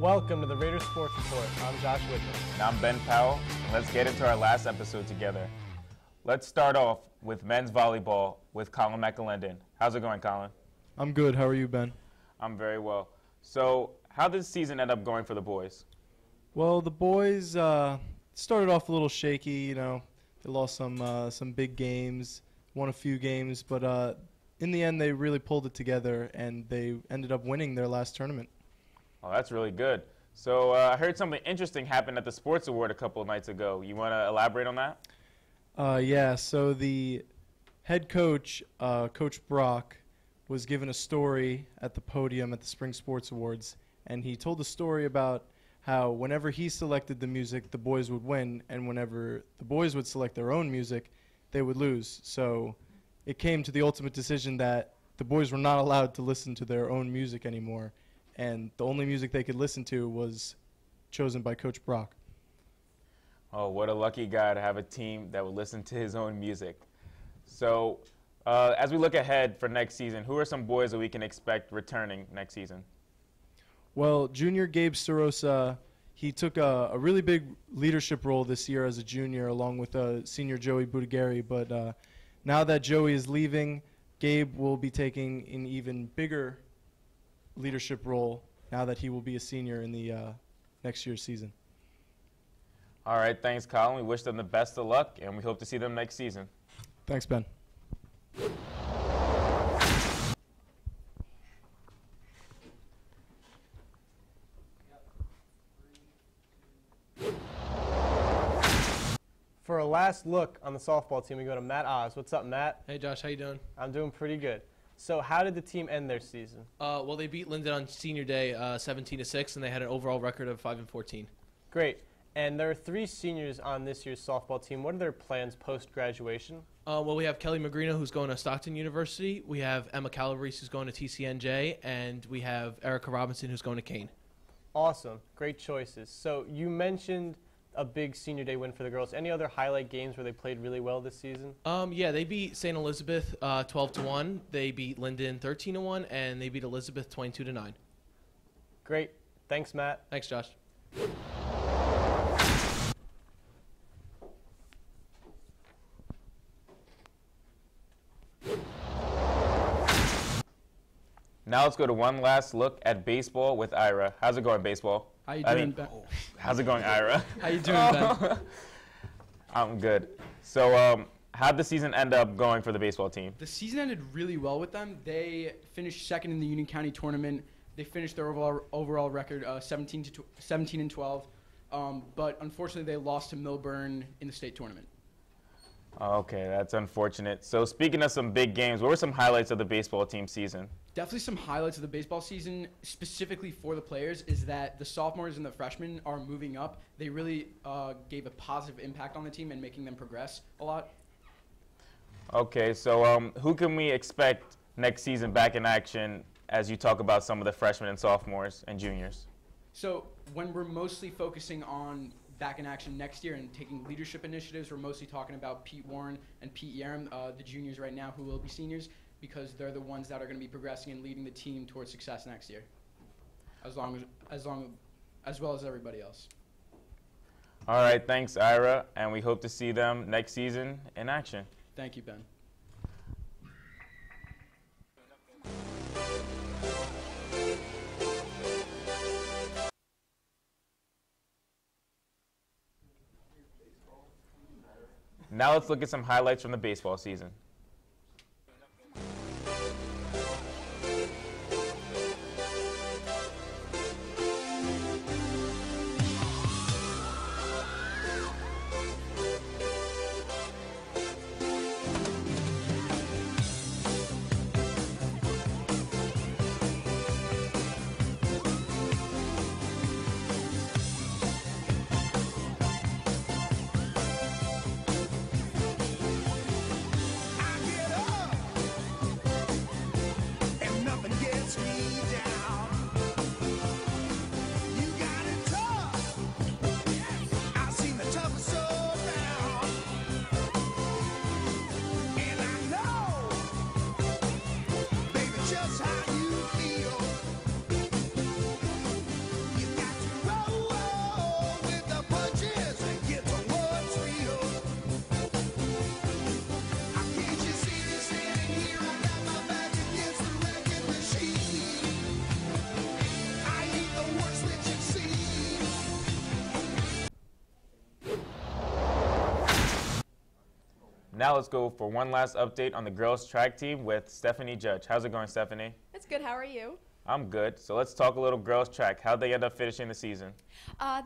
Welcome to the Raiders Sports Report. I'm Josh Whitman. And I'm Ben Powell, and let's get into our last episode together. Let's start off with men's volleyball with Colin McAlendon. How's it going, Colin? I'm good. How are you, Ben? I'm very well. So, how did the season end up going for the boys? Well, the boys started off a little shaky. They lost some big games, won a few games, but in the end, they really pulled it together, and they ended up winning their last tournament. Oh, that's really good. So, I heard something interesting happened at the Sports Award a couple of nights ago. You want to elaborate on that? Yeah, so the head coach, Coach Brock, was given a story at the podium at the Spring Sports Awards, and he told a story about how whenever he selected the music, the boys would win, and whenever the boys would select their own music, they would lose. So it came to the ultimate decision that the boys were not allowed to listen to their own music anymore, and the only music they could listen to was chosen by Coach Brock. Oh, what a lucky guy to have a team that would listen to his own music. So, as we look ahead for next season, who are some boys that we can expect returning next season? Well, junior Gabe Starosa, he took a really big leadership role this year as a junior along with senior Joey Budagari. But now that Joey is leaving, Gabe will be taking an even bigger leadership role now that he will be a senior in the next year's season. All right, thanks, Colin. We wish them the best of luck, and we hope to see them next season. Thanks, Ben. For a last look on the softball team, we go to Matt Oz. What's up, Matt? Hey, Josh. How you doing? I'm doing pretty good. So how did the team end their season? Well, they beat Linden on senior day 17-6, and they had an overall record of 5-14. Great. And there are 3 seniors on this year's softball team. What are their plans post-graduation? Well, we have Kelly Magrino, who's going to Stockton University. We have Emma Calabrese, who's going to TCNJ. And we have Erica Robinson, who's going to Kane. Awesome. Great choices. So you mentioned a big senior day win for the girls. Any other highlight games where they played really well this season? Yeah, they beat St. Elizabeth 12-1. They beat Linden 13-1, and they beat Elizabeth 22-9. Great. Thanks, Matt. Thanks, Josh. Now let's go to one last look at baseball with Ira. How's it going, baseball? How you doing, Ben? How's it going, Ira? How you doing, Ben? I'm good. So, how'd the season end up going for the baseball team? The season ended really well with them. They finished second in the Union County tournament. They finished their overall record 17-12. But unfortunately, they lost to Millburn in the state tournament. Okay, that's unfortunate. So, speaking of some big games, what were some highlights of the baseball team season? Definitely some highlights of the baseball season, specifically for the players, is that the sophomores and the freshmen are moving up. They really gave a positive impact on the team and making them progress a lot. Okay, so who can we expect next season back in action as you talk about some of the freshmen and sophomores and juniors? So when we're mostly focusing on back in action next year and taking leadership initiatives, we're mostly talking about Pete Warren and Pete Yerim, the juniors right now who will be seniors, because they're the ones that are going to be progressing and leading the team towards success next year, as well as everybody else. All right, thanks, Ira, and we hope to see them next season in action. Thank you, Ben. Now let's look at some highlights from the baseball season. Now let's go for one last update on the girls track team with Stephanie Judge. How's it going, Stephanie? It's good. How are you? I'm good. So let's talk a little girls track. How'd they end up finishing the season?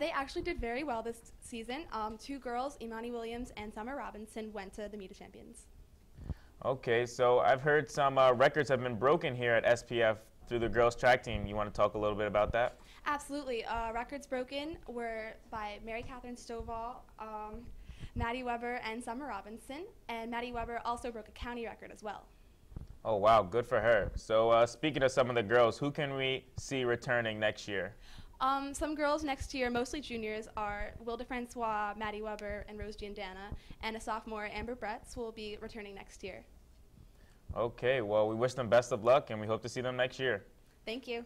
They actually did very well this season. Two girls, Imani Williams and Summer Robinson, went to the Meet of Champions. Okay, so I've heard some records have been broken here at SPF through the girls track team. You want to talk a little bit about that? Absolutely. Records broken were by Mary Catherine Stovall, Maddie Weber, and Summer Robinson. And Maddie Weber also broke a county record as well. Oh, wow, good for her. So speaking of some of the girls, who can we see returning next year? Some girls next year, mostly juniors, are Wilda Francois, Maddie Weber, and Rose Giandana, and a sophomore, Amber Bretz, will be returning next year. Okay, well, we wish them best of luck, and we hope to see them next year. Thank you.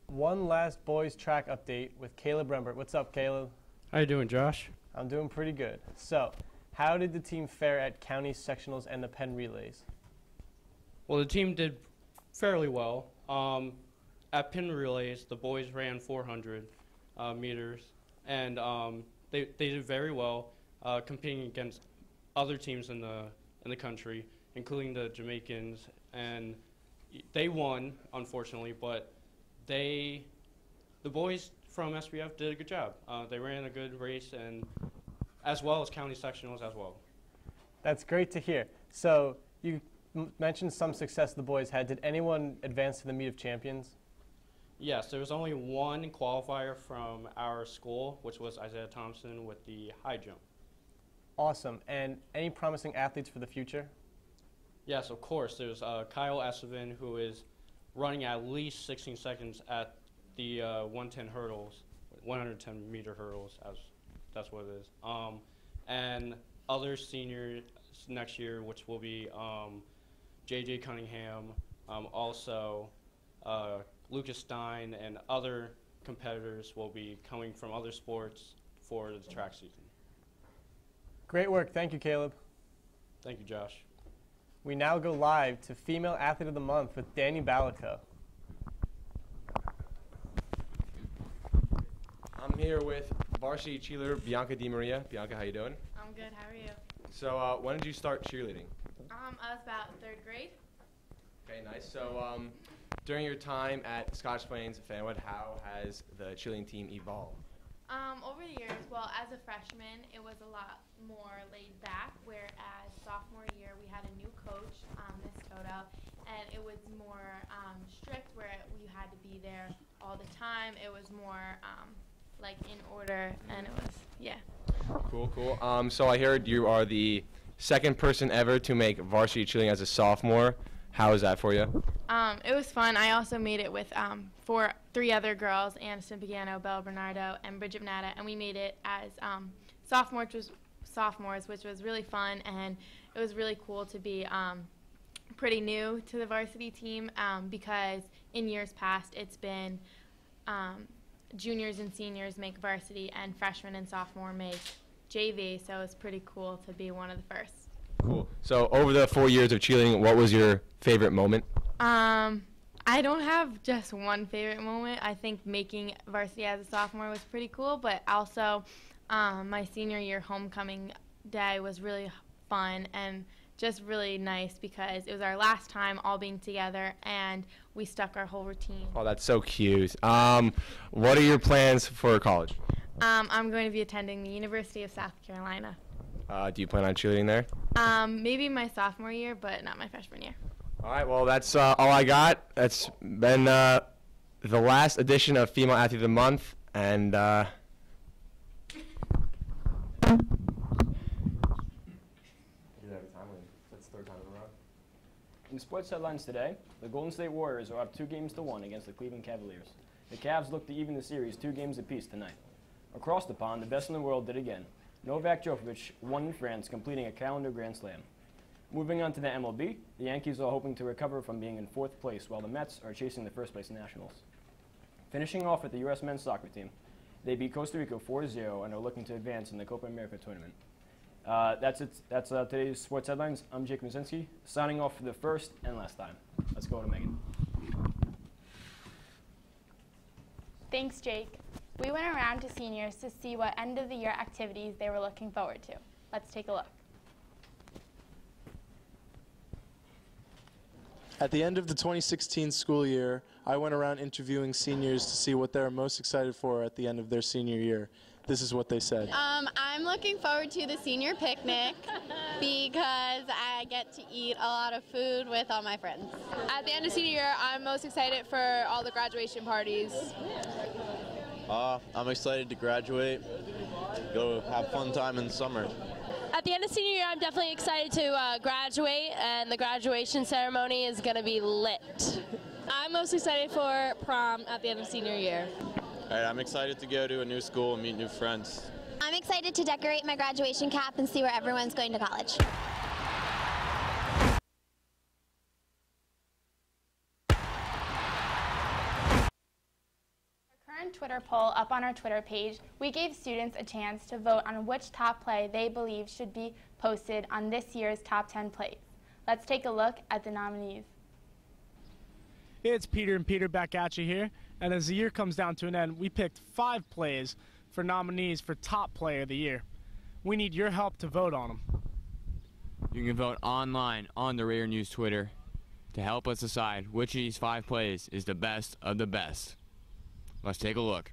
One last boys track update with Caleb Rembert. What's up, Caleb? How you doing, Josh? I'm doing pretty good. So, how did the team fare at county sectionals and the Penn relays? Well, the team did fairly well. At pin relays, the boys ran 400 meters, and they did very well, competing against other teams in the country, including the Jamaicans, and they won, unfortunately, but the boys from SPF did a good job. They ran a good race, and as well as county sectionals as well. That's great to hear. So, you mentioned some success the boys had. Did anyone advance to the Meet of Champions? Yes, there was only one qualifier from our school, which was Isaiah Thompson with the high jump. Awesome. And any promising athletes for the future? Yes, of course. There's Kyle Essevin, who is running at least 16 seconds at the 110 hurdles, 110 meter hurdles, as that's what it is. And other seniors next year, which will be J.J. Cunningham, also Lucas Stein, and other competitors will be coming from other sports for the track season. Great work. Thank you, Caleb. Thank you, Josh. We now go live to Female Athlete of the Month with Danny Balico. I'm here with varsity cheerleader Bianca Di Maria. Bianca, how you doing? I'm good. How are you? So when did you start cheerleading? I was about third grade. Okay, nice. So during your time at Scotch Plains Fanwood, how has the cheerleading team evolved? Over the years, well, as a freshman, it was a lot more laid back, whereas sophomore year we had a new coach, Miss Toto, and it was more strict where you had to be there all the time. It was more like in order, and it was, yeah. Cool, cool. So I heard you are the second person ever to make varsity cheerleading as a sophomore. How is that for you? It was fun. I also made it with three other girls, Anna Simpiano, Bella Bernardo, and Bridget Nata, and we made it as sophomores, which was really fun, and it was really cool to be pretty new to the varsity team because in years past it's been juniors and seniors make varsity, and freshmen and sophomore make JV, so it's pretty cool to be one of the first. Cool. So over the 4 years of cheerleading, what was your favorite moment? I don't have just one favorite moment. I think making varsity as a sophomore was pretty cool, but also my senior year homecoming day was really fun and just really nice because it was our last time all being together and we stuck our whole routine. Oh, that's so cute. What are your plans for college? I'm going to be attending the University of South Carolina. Do you plan on cheerleading there? Maybe my sophomore year, but not my freshman year. All right, well, that's all I got. That's been the last edition of Female Athlete of the Month, and In sports headlines today, the Golden State Warriors are up 2-1 against the Cleveland Cavaliers. The Cavs look to even the series 2 games apiece tonight. Across the pond, the best in the world did again. Novak Djokovic won in France, completing a calendar Grand Slam. Moving on to the MLB, the Yankees are hoping to recover from being in 4th place, while the Mets are chasing the first place Nationals. Finishing off with the U.S. men's soccer team, they beat Costa Rica 4-0 and are looking to advance in the Copa America tournament. That's it. That's today's sports headlines. I'm Jake Musinski, signing off for the first and last time. Let's go to Megan. Thanks, Jake. We went around to seniors to see what end-of-the-year activities they were looking forward to. Let's take a look. At the end of the 2016 school year, I went around interviewing seniors to see what they were most excited for at the end of their senior year. This is what they said. I'm looking forward to the senior picnic because I get to eat a lot of food with all my friends. At the end of senior year, I'm most excited for all the graduation parties. I'm excited to graduate, go have fun time in the summer. At the end of senior year, I'm definitely excited to graduate, and the graduation ceremony is going to be lit. I'm most excited for prom at the end of senior year. All right, I'm excited to go to a new school and meet new friends. I'm excited to decorate my graduation cap and see where everyone's going to college. Current Twitter poll up on our Twitter page, we gave students a chance to vote on which top play they believe should be posted on this year's top 10 plays. Let's take a look at the nominees. It's Peter and Peter back at you here, and as the year comes down to an end, we picked 5 plays for nominees for top play of the year. We need your help to vote on them. You can vote online on the Raider News Twitter to help us decide which of these 5 plays is the best of the best. Let's take a look.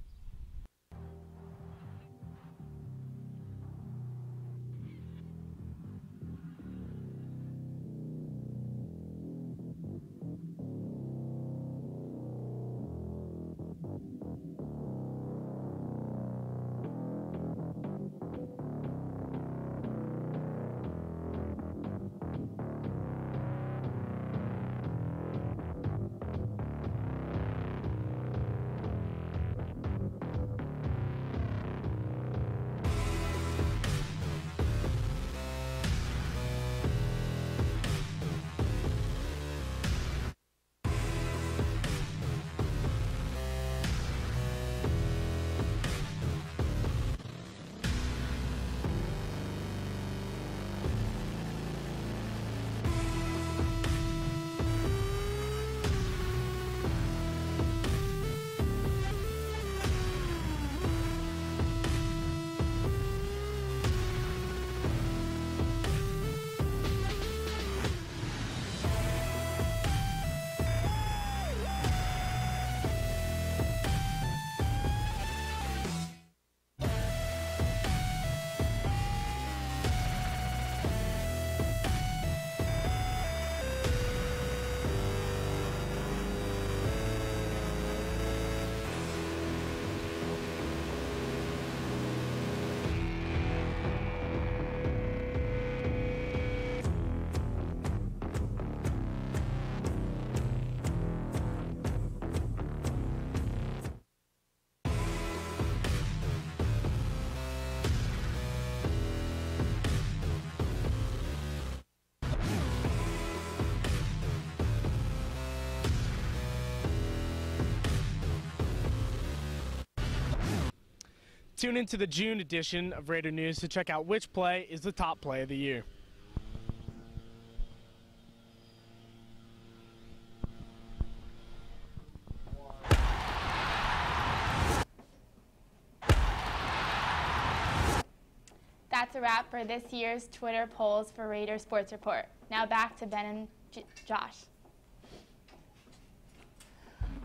Tune into the June edition of Raider News to check out which play is the top play of the year. That's a wrap for this year's Twitter polls for Raider Sports Report. Now back to Ben and Josh.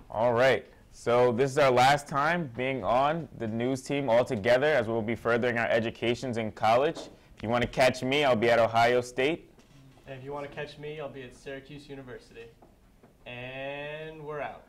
All right. So this is our last time being on the news team all together, as we'll be furthering our educations in college. If you want to catch me, I'll be at Ohio State. And if you want to catch me, I'll be at Syracuse University. And we're out.